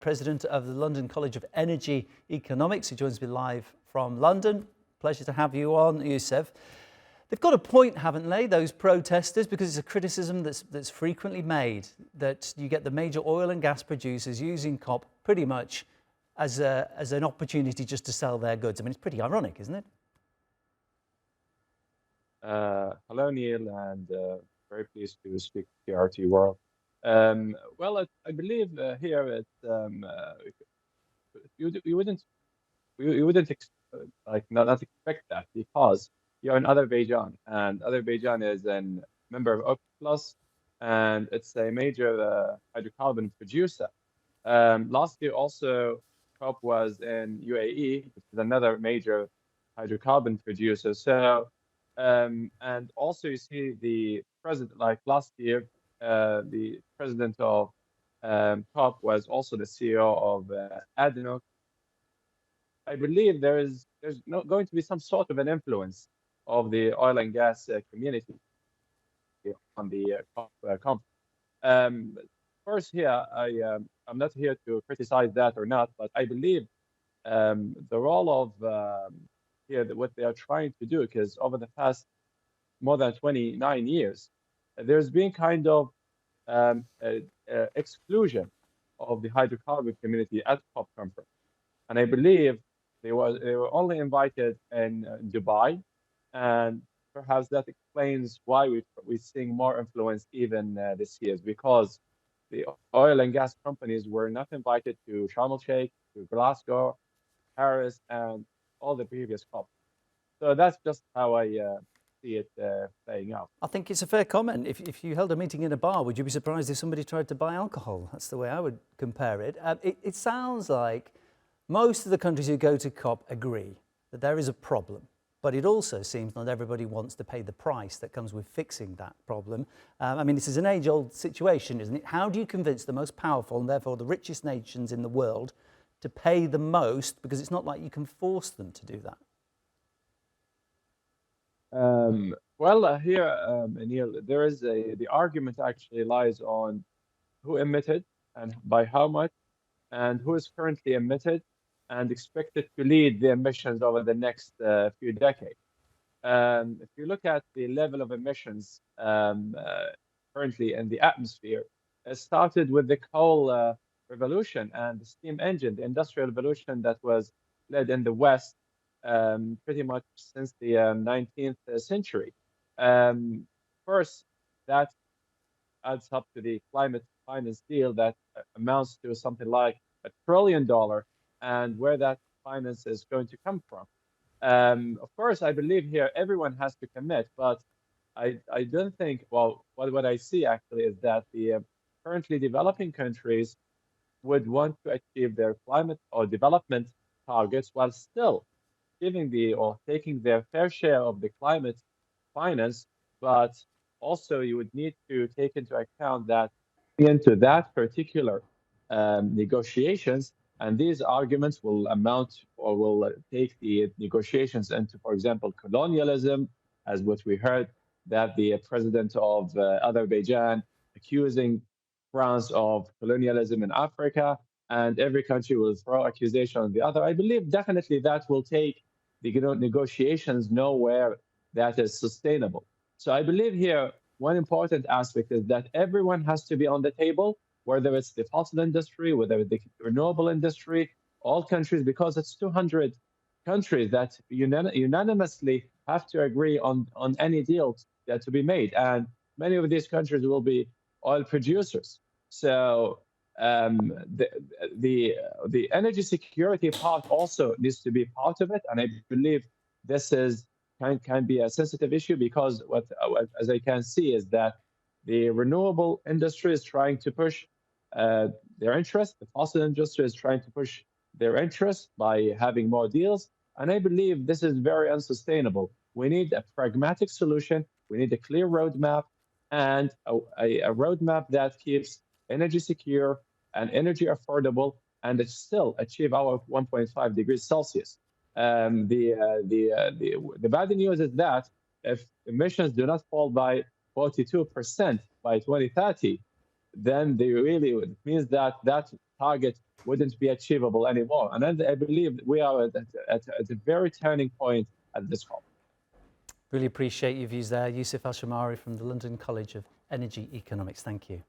President of the London College of Energy Economics, who joins me live from London. Pleasure to have you on, Yousef. They've got a point, haven't they, those protesters, because it's a criticism that's frequently made that you get the major oil and gas producers using COP pretty much as an opportunity just to sell their goods. I mean, it's pretty ironic, isn't it? Hello, Neil, and very pleased to speak to RT World. I believe here you wouldn't not expect that, because you're in Azerbaijan, and Azerbaijan is a member of OPEC Plus, and it's a major hydrocarbon producer. Last year also, COP was in UAE, which is another major hydrocarbon producer. So, and also you see the president, like last year, the president of COP was also the CEO of ADNOC. I believe there's not going to be some sort of an influence of the oil and gas community on the conference. First, here I'm not here to criticize that or not, but I believe the role of here what they are trying to do, because over the past more than 29 years, there's been kind of exclusion of the hydrocarbon community at COP conference, and I believe they were only invited in Dubai, and perhaps that explains why we're seeing more influence even this year, because the oil and gas companies were not invited to Sharm el-Sheikh, to Glasgow, Paris, and all the previous COP. So that's just how I see it playing out. I think it's a fair comment. If you held a meeting in a bar, would you be surprised if somebody tried to buy alcohol? That's the way I would compare it. It sounds like most of the countries who go to COP agree that there is a problem, but it also seems not everybody wants to pay the price that comes with fixing that problem. I mean, this is an age-old situation, isn't it? How do you convince the most powerful and therefore the richest nations in the world to pay the most? Because it's not like you can force them to do that. Here, Neil, there is the argument actually lies on who emitted and by how much, and who is currently emitted and expected to lead the emissions over the next few decades. If you look at the level of emissions currently in the atmosphere, it started with the coal revolution and the steam engine, the industrial revolution that was led in the West pretty much since the 19th century. First, that adds up to the climate finance deal that amounts to something like $1 trillion, and where that finance is going to come from. Of course, I believe here everyone has to commit, but I don't think, well, what I see actually is that the currently developing countries would want to achieve their climate or development targets while still giving or taking their fair share of the climate finance, but also you would need to take into account that into that particular negotiations, and these arguments will amount or will take the negotiations into, for example, colonialism, as what we heard that the president of Azerbaijan accusing France of colonialism in Africa, and every country will throw accusation on the other. I believe definitely that will take the negotiations nowhere that is sustainable. So I believe here one important aspect is that everyone has to be on the table, whether it's the fossil industry, whether it's the renewable industry, all countries, because it's 200 countries that unanimously have to agree on any deal that to be made. And many of these countries will be oil producers. So the energy security part also needs to be part of it. And I believe this is can be a sensitive issue, because what as I can see is that the renewable industry is trying to push their interest. The fossil industry is trying to push their interest by having more deals. And I believe this is very unsustainable. We need a pragmatic solution. We need a clear roadmap, and a roadmap that keeps energy secure and energy affordable, and it still achieve our 1.5 degrees Celsius. The bad news is that if emissions do not fall by 42% by 2030, then it means that that target wouldn't be achievable anymore. And I believe we are at a very turning point at this COP. Really appreciate your views there. Yousef Alshammari from the London College of Energy Economics. Thank you.